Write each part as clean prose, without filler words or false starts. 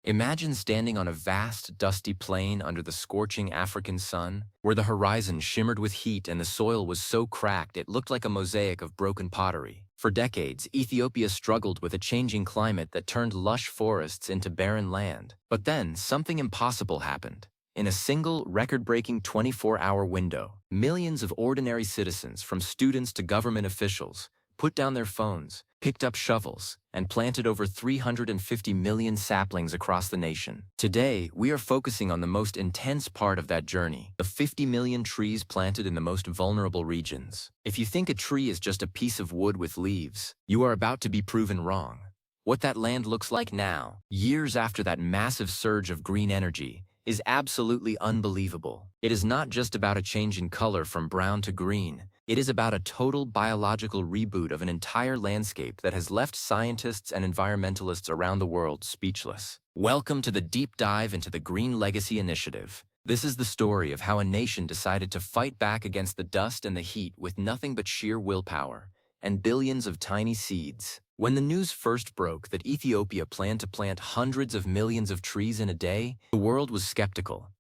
Imagine standing on a vast, dusty plain under the scorching African sun, where the horizon shimmered with heat and the soil was so cracked it looked like a mosaic of broken pottery. For decades, Ethiopia struggled with a changing climate that turned lush forests into barren land. But then, something impossible happened. In a single, record-breaking 24-hour window, millions of ordinary citizens, from students to government officials, put down their phones, picked up shovels, and planted over 350 million saplings across the nation. Today, we are focusing on the most intense part of that journey, the 50 million trees planted in the most vulnerable regions. If you think a tree is just a piece of wood with leaves, you are about to be proven wrong. What that land looks like now, years after that massive surge of green energy, is absolutely unbelievable. It is not just about a change in color from brown to green. It is about a total biological reboot of an entire landscape that has left scientists and environmentalists around the world speechless. Welcome to the deep dive into the Green Legacy Initiative. This is the story of how a nation decided to fight back against the dust and the heat with nothing but sheer willpower and billions of tiny seeds. When the news first broke that Ethiopia planned to plant hundreds of millions of trees in a day, the world was skeptical.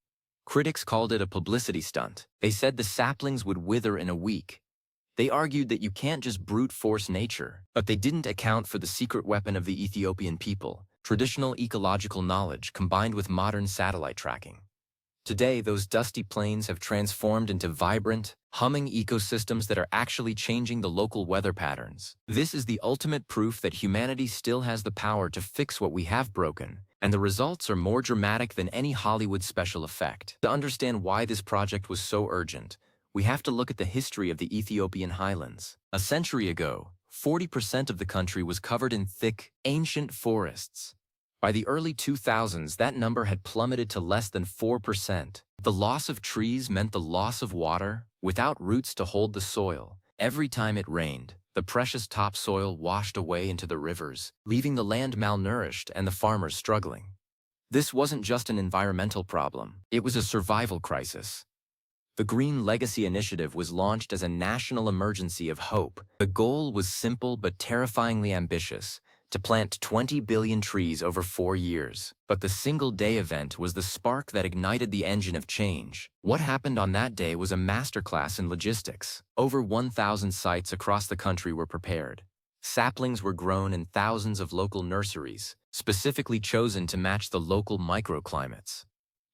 Critics called it a publicity stunt. They said the saplings would wither in a week. They argued that you can't just brute force nature, but they didn't account for the secret weapon of the Ethiopian people, traditional ecological knowledge combined with modern satellite tracking. Today, those dusty plains have transformed into vibrant, humming ecosystems that are actually changing the local weather patterns. This is the ultimate proof that humanity still has the power to fix what we have broken, and the results are more dramatic than any Hollywood special effect. To understand why this project was so urgent, we have to look at the history of the Ethiopian highlands. A century ago, 40% of the country was covered in thick, ancient forests. By the early 2000s, that number had plummeted to less than 4%. The loss of trees meant the loss of water, without roots to hold the soil. Every time it rained, the precious topsoil washed away into the rivers, leaving the land malnourished and the farmers struggling. This wasn't just an environmental problem, it was a survival crisis. The Green Legacy Initiative was launched as a national emergency of hope. The goal was simple but terrifyingly ambitious: to plant 20 billion trees over 4 years. But the single-day event was the spark that ignited the engine of change. What happened on that day was a masterclass in logistics. Over 1,000 sites across the country were prepared. Saplings were grown in thousands of local nurseries, specifically chosen to match the local microclimates.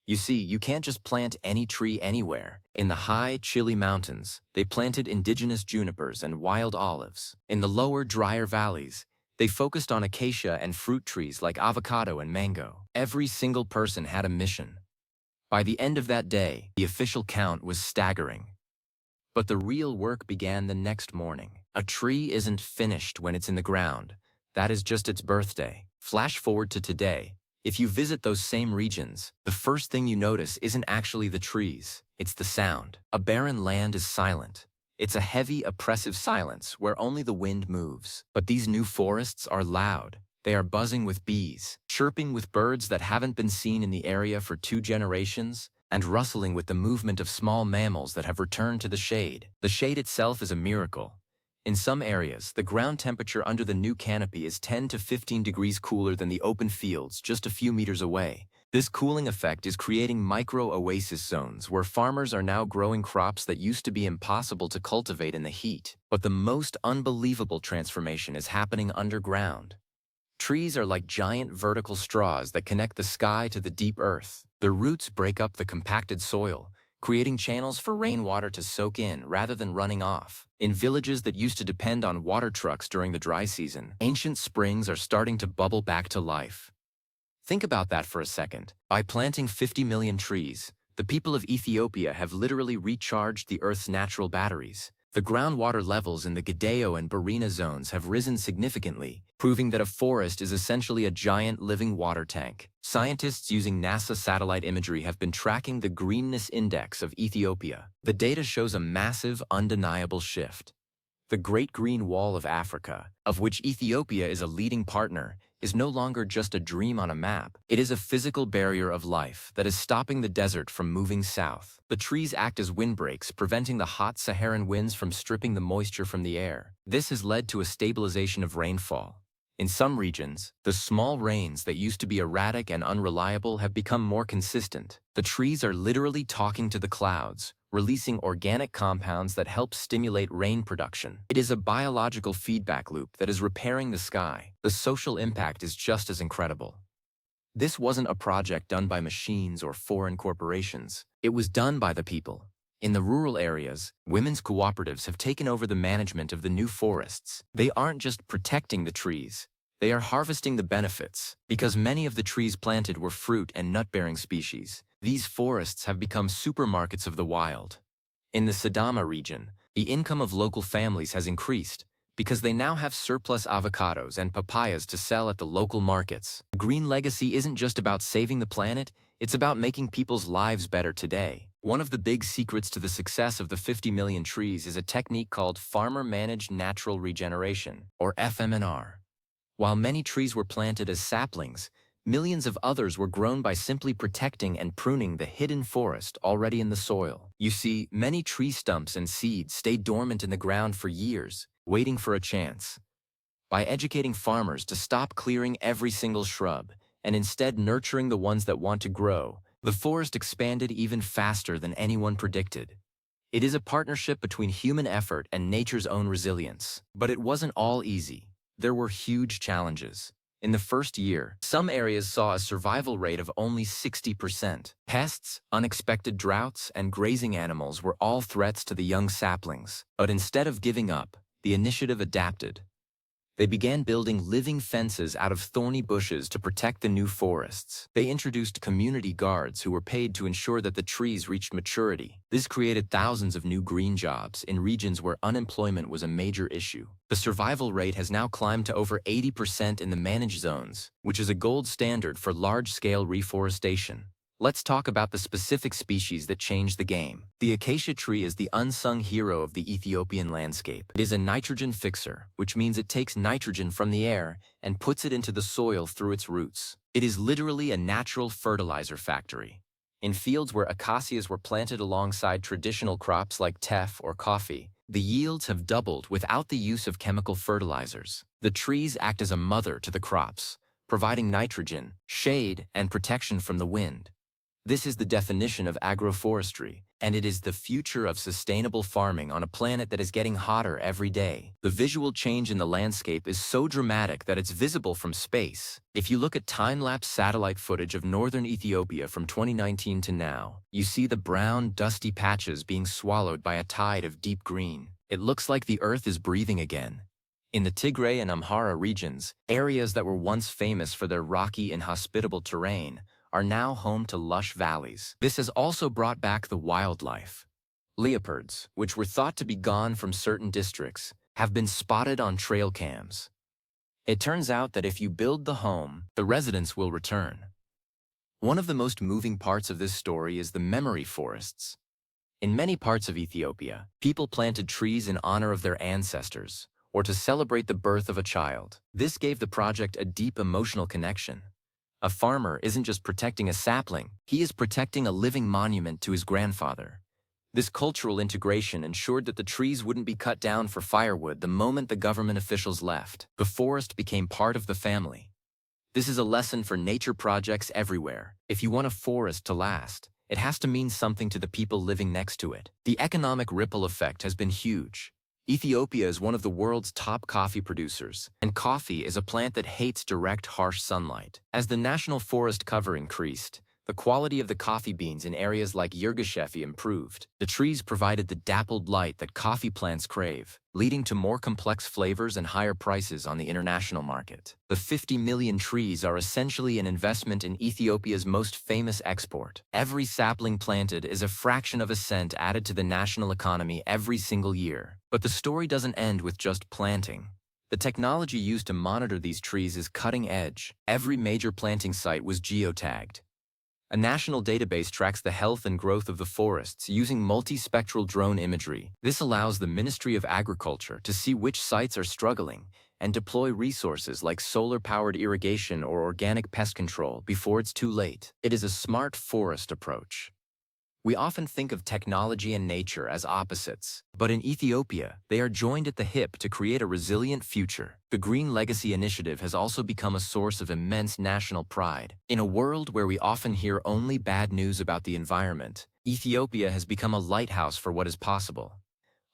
You see, you can't just plant any tree anywhere. In the high, chilly mountains, they planted indigenous junipers and wild olives. In the lower, drier valleys, they focused on acacia and fruit trees like avocado and mango. Every single person had a mission. By the end of that day, the official count was staggering. But the real work began the next morning. A tree isn't finished when it's in the ground. That is just its birthday. Flash forward to today. If you visit those same regions, the first thing you notice isn't actually the trees, it's the sound. A barren land is silent. It's a heavy, oppressive silence where only the wind moves. But these new forests are loud. They are buzzing with bees, chirping with birds that haven't been seen in the area for 2 generations, and rustling with the movement of small mammals that have returned to the shade. The shade itself is a miracle. In some areas, the ground temperature under the new canopy is 10 to 15 degrees cooler than the open fields just a few meters away. This cooling effect is creating micro-oasis zones where farmers are now growing crops that used to be impossible to cultivate in the heat. But the most unbelievable transformation is happening underground. Trees are like giant vertical straws that connect the sky to the deep earth. Their roots break up the compacted soil, creating channels for rainwater to soak in rather than running off. In villages that used to depend on water trucks during the dry season, ancient springs are starting to bubble back to life. Think about that for a second. By planting 50 million trees, the people of Ethiopia have literally recharged the Earth's natural batteries. The groundwater levels in the Gideo and Barina zones have risen significantly, proving that a forest is essentially a giant living water tank. Scientists using NASA satellite imagery have been tracking the greenness index of Ethiopia. The data shows a massive, undeniable shift. The Great Green Wall of Africa, of which Ethiopia is a leading partner, is no longer just a dream on a map. It is a physical barrier of life that is stopping the desert from moving south. The trees act as windbreaks, preventing the hot Saharan winds from stripping the moisture from the air. This has led to a stabilization of rainfall. In some regions, the small rains that used to be erratic and unreliable have become more consistent. The trees are literally talking to the clouds, releasing organic compounds that help stimulate rain production. It is a biological feedback loop that is repairing the sky. The social impact is just as incredible. This wasn't a project done by machines or foreign corporations. It was done by the people. In the rural areas, women's cooperatives have taken over the management of the new forests. They aren't just protecting the trees. They are harvesting the benefits. Because many of the trees planted were fruit and nut-bearing species, these forests have become supermarkets of the wild. In the Sidama region, the income of local families has increased because they now have surplus avocados and papayas to sell at the local markets. The green legacy isn't just about saving the planet, it's about making people's lives better today. One of the big secrets to the success of the 50 million trees is a technique called farmer-managed natural regeneration, or FMNR. While many trees were planted as saplings, millions of others were grown by simply protecting and pruning the hidden forest already in the soil. You see, many tree stumps and seeds stay dormant in the ground for years, waiting for a chance. By educating farmers to stop clearing every single shrub and instead nurturing the ones that want to grow, the forest expanded even faster than anyone predicted. It is a partnership between human effort and nature's own resilience. But it wasn't all easy. There were huge challenges. In the first year, some areas saw a survival rate of only 60%. Pests, unexpected droughts, and grazing animals were all threats to the young saplings. But instead of giving up, the initiative adapted. They began building living fences out of thorny bushes to protect the new forests. They introduced community guards who were paid to ensure that the trees reached maturity. This created thousands of new green jobs in regions where unemployment was a major issue. The survival rate has now climbed to over 80% in the managed zones, which is a gold standard for large-scale reforestation. Let's talk about the specific species that changed the game. The acacia tree is the unsung hero of the Ethiopian landscape. It is a nitrogen fixer, which means it takes nitrogen from the air and puts it into the soil through its roots. It is literally a natural fertilizer factory. In fields where acacias were planted alongside traditional crops like teff or coffee, the yields have doubled without the use of chemical fertilizers. The trees act as a mother to the crops, providing nitrogen, shade, and protection from the wind. This is the definition of agroforestry, and it is the future of sustainable farming on a planet that is getting hotter every day. The visual change in the landscape is so dramatic that it's visible from space. If you look at time-lapse satellite footage of northern Ethiopia from 2019 to now, you see the brown, dusty patches being swallowed by a tide of deep green. It looks like the earth is breathing again. In the Tigray and Amhara regions, areas that were once famous for their rocky, inhospitable terrain, are now home to lush valleys. This has also brought back the wildlife. Leopards, which were thought to be gone from certain districts, have been spotted on trail cams. It turns out that if you build the home, the residents will return. One of the most moving parts of this story is the memory forests. In many parts of Ethiopia, people planted trees in honor of their ancestors, or to celebrate the birth of a child. This gave the project a deep emotional connection. A farmer isn't just protecting a sapling, he is protecting a living monument to his grandfather. This cultural integration ensured that the trees wouldn't be cut down for firewood the moment the government officials left. The forest became part of the family. This is a lesson for nature projects everywhere. If you want a forest to last, it has to mean something to the people living next to it. The economic ripple effect has been huge. Ethiopia is one of the world's top coffee producers, and coffee is a plant that hates direct, harsh sunlight. As the national forest cover increased, the quality of the coffee beans in areas like Yirgacheffe improved. The trees provided the dappled light that coffee plants crave, leading to more complex flavors and higher prices on the international market. The 50 million trees are essentially an investment in Ethiopia's most famous export. Every sapling planted is a fraction of a cent added to the national economy every single year. But the story doesn't end with just planting. The technology used to monitor these trees is cutting edge. Every major planting site was geotagged. A national database tracks the health and growth of the forests using multispectral drone imagery. This allows the Ministry of Agriculture to see which sites are struggling and deploy resources like solar-powered irrigation or organic pest control before it's too late. It is a smart forest approach. We often think of technology and nature as opposites, but in Ethiopia, they are joined at the hip to create a resilient future. The Green Legacy Initiative has also become a source of immense national pride. In a world where we often hear only bad news about the environment, Ethiopia has become a lighthouse for what is possible.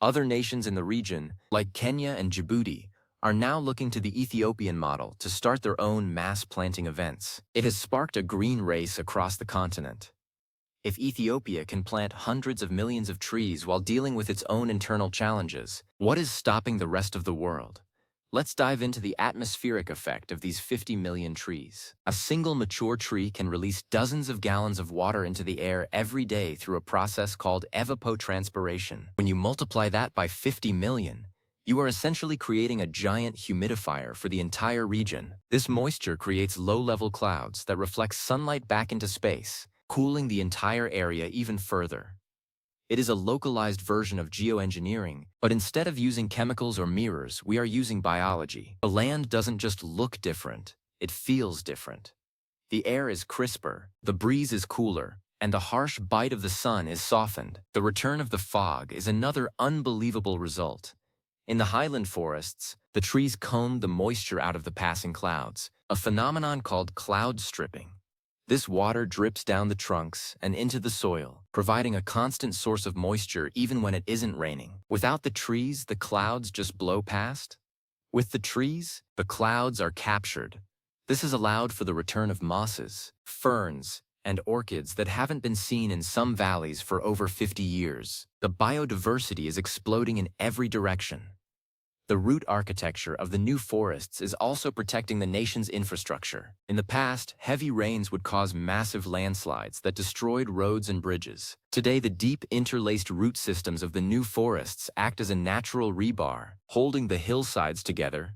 Other nations in the region, like Kenya and Djibouti, are now looking to the Ethiopian model to start their own mass planting events. It has sparked a green race across the continent. If Ethiopia can plant hundreds of millions of trees while dealing with its own internal challenges, what is stopping the rest of the world? Let's dive into the atmospheric effect of these 50 million trees. A single mature tree can release dozens of gallons of water into the air every day through a process called evapotranspiration. When you multiply that by 50 million, you are essentially creating a giant humidifier for the entire region. This moisture creates low-level clouds that reflect sunlight back into space, cooling the entire area even further. It is a localized version of geoengineering, but instead of using chemicals or mirrors, we are using biology. The land doesn't just look different, it feels different. The air is crisper, the breeze is cooler, and the harsh bite of the sun is softened. The return of the fog is another unbelievable result. In the highland forests, the trees comb the moisture out of the passing clouds, a phenomenon called cloud stripping. This water drips down the trunks and into the soil, providing a constant source of moisture even when it isn't raining. Without the trees, the clouds just blow past. With the trees, the clouds are captured. This has allowed for the return of mosses, ferns, and orchids that haven't been seen in some valleys for over 50 years. The biodiversity is exploding in every direction. The root architecture of the new forests is also protecting the nation's infrastructure. In the past, heavy rains would cause massive landslides that destroyed roads and bridges. Today, the deep interlaced root systems of the new forests act as a natural rebar, holding the hillsides together.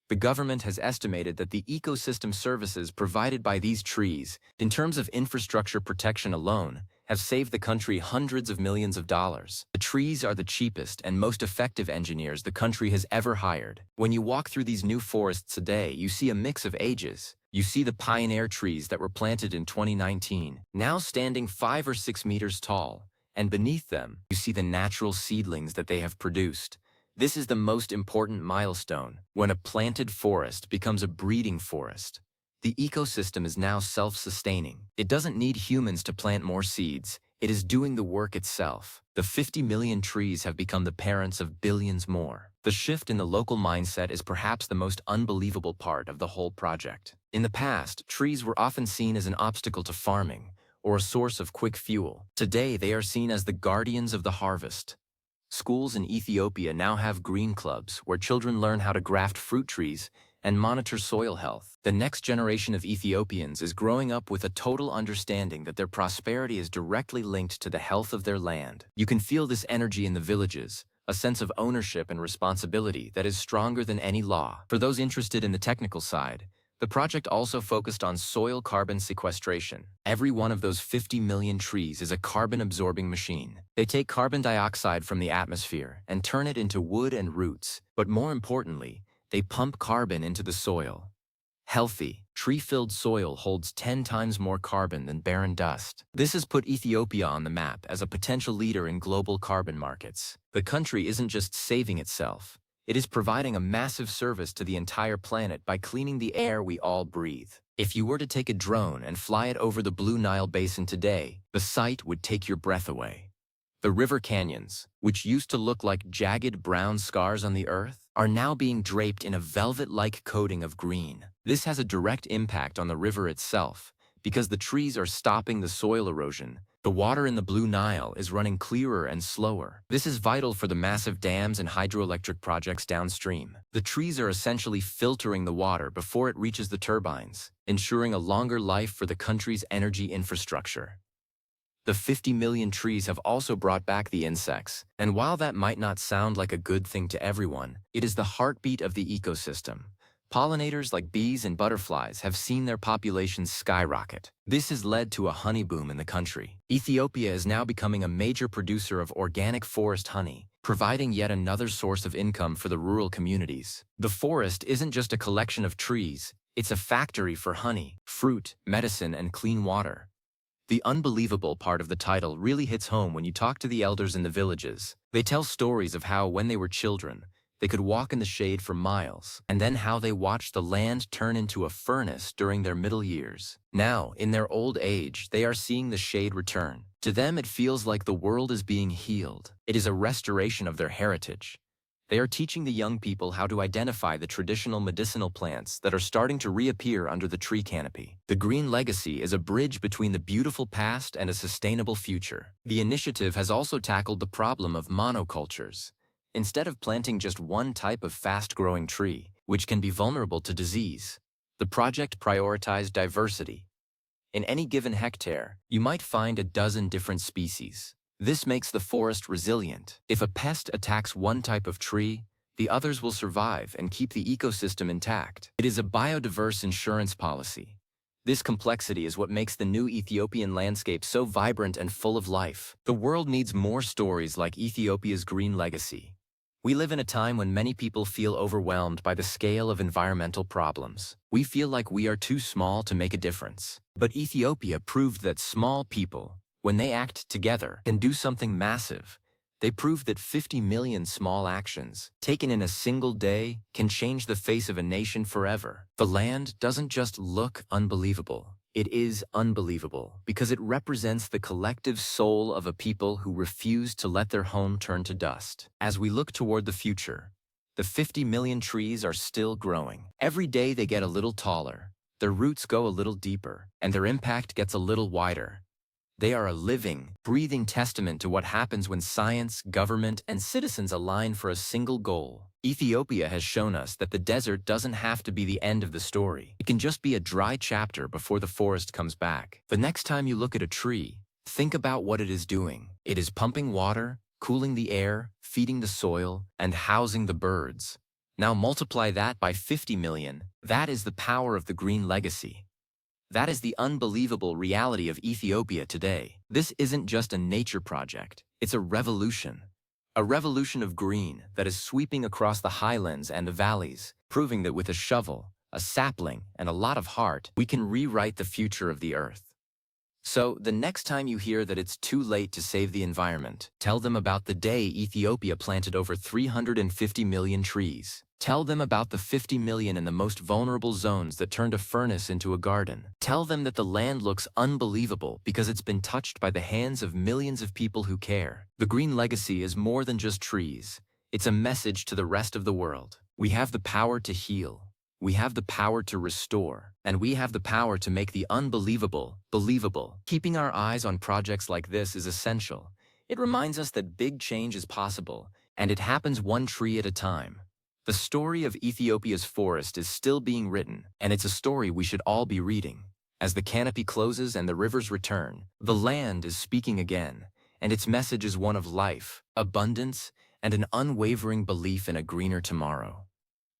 The government has estimated that the ecosystem services provided by these trees, in terms of infrastructure protection alone, have saved the country hundreds of millions of dollars. The trees are the cheapest and most effective engineers the country has ever hired. When you walk through these new forests today, you see a mix of ages. You see the pioneer trees that were planted in 2019, now standing 5 or 6 meters tall, and beneath them, you see the natural seedlings that they have produced. This is the most important milestone, when a planted forest becomes a breeding forest. The ecosystem is now self-sustaining. It doesn't need humans to plant more seeds. It is doing the work itself. The 50 million trees have become the parents of billions more. The shift in the local mindset is perhaps the most unbelievable part of the whole project. In the past, trees were often seen as an obstacle to farming, or a source of quick fuel. Today, they are seen as the guardians of the harvest. Schools in Ethiopia now have green clubs where children learn how to graft fruit trees and monitor soil health. The next generation of Ethiopians is growing up with a total understanding that their prosperity is directly linked to the health of their land. You can feel this energy in the villages, a sense of ownership and responsibility that is stronger than any law. For those interested in the technical side, the project also focused on soil carbon sequestration. Every one of those 50 million trees is a carbon-absorbing machine. They take carbon dioxide from the atmosphere and turn it into wood and roots, but more importantly, they pump carbon into the soil. Healthy, tree-filled soil holds 10 times more carbon than barren dust. This has put Ethiopia on the map as a potential leader in global carbon markets. The country isn't just saving itself. It is providing a massive service to the entire planet by cleaning the air we all breathe. If you were to take a drone and fly it over the Blue Nile Basin today, the sight would take your breath away. The river canyons, which used to look like jagged brown scars on the earth, are now being draped in a velvet-like coating of green. This has a direct impact on the river itself, because the trees are stopping the soil erosion. The water in the Blue Nile is running clearer and slower. This is vital for the massive dams and hydroelectric projects downstream. The trees are essentially filtering the water before it reaches the turbines, ensuring a longer life for the country's energy infrastructure. The 50 million trees have also brought back the insects, and while that might not sound like a good thing to everyone, it is the heartbeat of the ecosystem. Pollinators like bees and butterflies have seen their populations skyrocket. This has led to a honey boom in the country. Ethiopia is now becoming a major producer of organic forest honey, providing yet another source of income for the rural communities. The forest isn't just a collection of trees, it's a factory for honey, fruit, medicine, and clean water. The unbelievable part of the title really hits home when you talk to the elders in the villages. They tell stories of how, when they were children, they could walk in the shade for miles, and then how they watched the land turn into a furnace during their middle years. Now, in their old age, they are seeing the shade return. To them, it feels like the world is being healed. It is a restoration of their heritage. They are teaching the young people how to identify the traditional medicinal plants that are starting to reappear under the tree canopy. The Green Legacy is a bridge between the beautiful past and a sustainable future. The initiative has also tackled the problem of monocultures. Instead of planting just one type of fast-growing tree, which can be vulnerable to disease, the project prioritized diversity. In any given hectare, you might find a dozen different species. This makes the forest resilient. If a pest attacks one type of tree, the others will survive and keep the ecosystem intact. It is a biodiverse insurance policy. This complexity is what makes the new Ethiopian landscape so vibrant and full of life. The world needs more stories like Ethiopia's Green Legacy. We live in a time when many people feel overwhelmed by the scale of environmental problems. We feel like we are too small to make a difference. But Ethiopia proved that small people, when they act together, can do something massive. They proved that 50 million small actions, taken in a single day, can change the face of a nation forever. The land doesn't just look unbelievable. It is unbelievable because it represents the collective soul of a people who refuse to let their home turn to dust. As we look toward the future, the 50 million trees are still growing. Every day they get a little taller, their roots go a little deeper, and their impact gets a little wider. They are a living, breathing testament to what happens when science, government, and citizens align for a single goal. Ethiopia has shown us that the desert doesn't have to be the end of the story. It can just be a dry chapter before the forest comes back. The next time you look at a tree, think about what it is doing. It is pumping water, cooling the air, feeding the soil, and housing the birds. Now multiply that by 50 million. That is the power of the Green Legacy. That is the unbelievable reality of Ethiopia today. This isn't just a nature project, it's a revolution. A revolution of green that is sweeping across the highlands and the valleys, proving that with a shovel, a sapling, and a lot of heart, we can rewrite the future of the earth. So, the next time you hear that it's too late to save the environment, tell them about the day Ethiopia planted over 350 million trees. Tell them about the 50 million in the most vulnerable zones that turned a furnace into a garden. Tell them that the land looks unbelievable because it's been touched by the hands of millions of people who care. The Green Legacy is more than just trees. It's a message to the rest of the world. We have the power to heal. We have the power to restore. And we have the power to make the unbelievable believable. Keeping our eyes on projects like this is essential. It reminds us that big change is possible, and it happens one tree at a time. The story of Ethiopia's forest is still being written, and it's a story we should all be reading. As the canopy closes and the rivers return, the land is speaking again, and its message is one of life, abundance, and an unwavering belief in a greener tomorrow.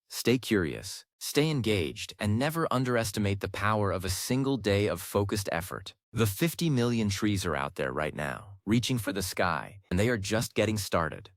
Stay curious, stay engaged, and never underestimate the power of a single day of focused effort. The 50 million trees are out there right now, reaching for the sky, and they are just getting started.